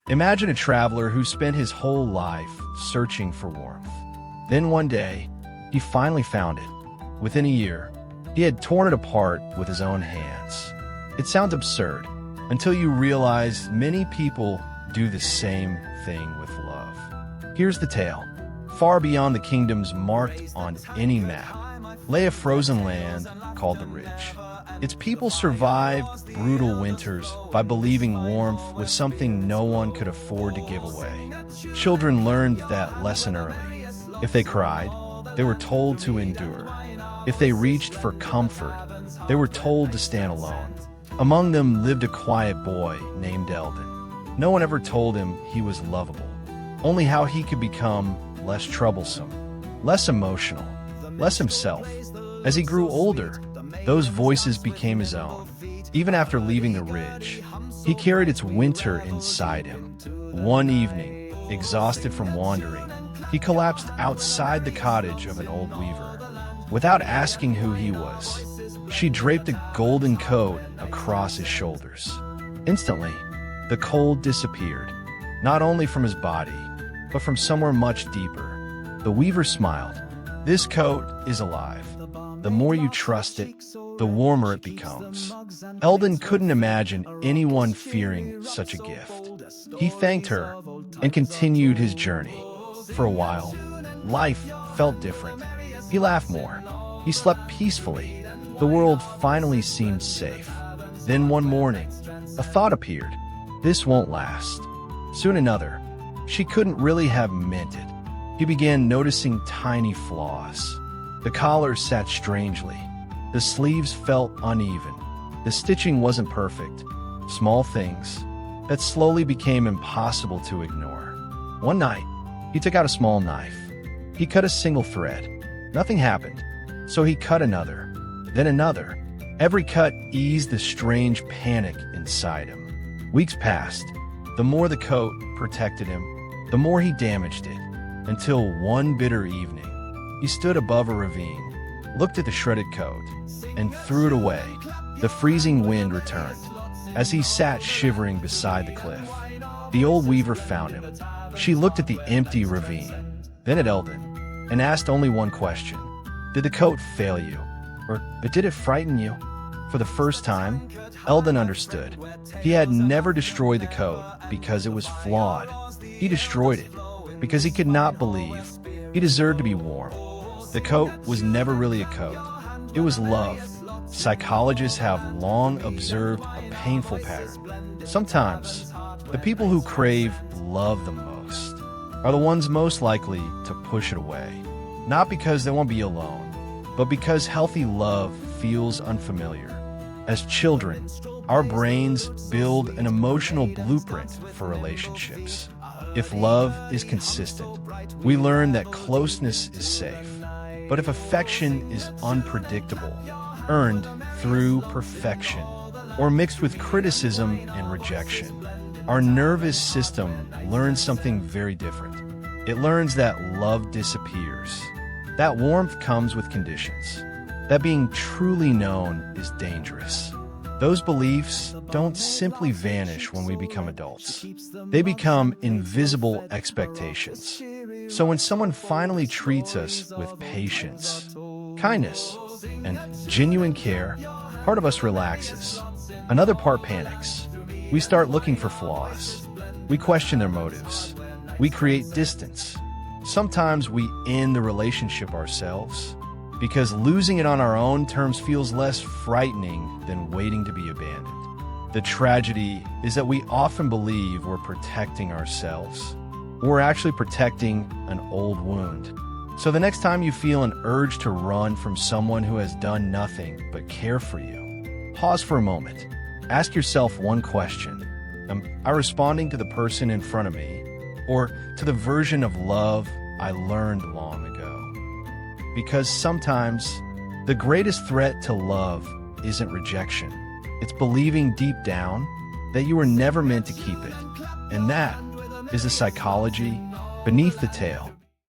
Imagine a traveler who spent his whole life searching for warmth. Then one day, he finally found it. Within a year, he had torn it apart with his own hands. It sounds absurd until you realize many people do the same thing with love. Here's the tale. Far beyond the kingdoms marked on any map lay a frozen land called the Ridge. Its people survived brutal winters by believing warmth was something no one could afford to give away. Children learned that lesson early. If they cried, they were told to endure. If they reached for comfort, they were told to stand alone. Among them lived a quiet boy named Eldon. No one ever told him he was lovable, only how he could become less troublesome, less emotional, less himself. As he grew older, those voices became his own. Even after leaving the Ridge, he carried its winter inside him. One evening, exhausted from wandering, he collapsed outside the cottage of an old weaver. Without asking who he was, she draped a golden coat across his shoulders. Instantly, the cold disappeared, not only from his body, but from somewhere much deeper. The weaver smiled. This coat is alive. The more you trust it, the warmer it becomes. Eldon couldn't imagine anyone fearing such a gift. He thanked her and continued his journey. For a while, life felt different. He laughed more. He slept peacefully. The world finally seemed safe. Then one morning, a thought appeared. This won't last. Soon another. She couldn't really have meant it. He began noticing tiny flaws. The collar sat strangely. The sleeves felt uneven. The stitching wasn't perfect. Small things that slowly became impossible to ignore. One night, he took out a small knife. He cut a single thread. Nothing happened. So he cut another, then another. Every cut eased the strange panic inside him. Weeks passed. The more the coat protected him, the more he damaged it, until one bitter evening, he stood above a ravine, looked at the shredded coat, and threw it away. The freezing wind returned. As he sat shivering beside the cliff, the old weaver found him. She looked at the empty ravine, then at Eldon, and asked only one question. Did the coat fail you? Or did it frighten you? For the first time, Eldon understood. He had never destroyed the coat because it was flawed. He destroyed it because he could not believe he deserved to be warm. The coat was never really a coat. It was love. Psychologists have long observed a painful pattern. Sometimes, the people who crave love the most are the ones most likely to push it away. Not because they won't be alone, but because healthy love feels unfamiliar. As children, our brains build an emotional blueprint for relationships. If love is consistent, we learn that closeness is safe. But if affection is unpredictable, earned through perfection, or mixed with criticism and rejection, our nervous system learns something very different. It learns that love disappears. That warmth comes with conditions. That being truly known is dangerous. Those beliefs don't simply vanish when we become adults. They become invisible expectations. So when someone finally treats us with patience, kindness, and genuine care, part of us relaxes. Another part panics. We start looking for flaws. We question their motives. We create distance. Sometimes we end the relationship ourselves because losing it on our own terms feels less frightening than waiting to be abandoned. The tragedy is that we often believe we're protecting ourselves. We're actually protecting an old wound. So the next time you feel an urge to run from someone who has done nothing but care for you, pause for a moment. Ask yourself one question. Am I responding to the person in front of me, or to the version of love I learned long ago? Because sometimes, the greatest threat to love isn't rejection. It's believing deep down that you were never meant to keep it. And that is the psychology beneath the tale.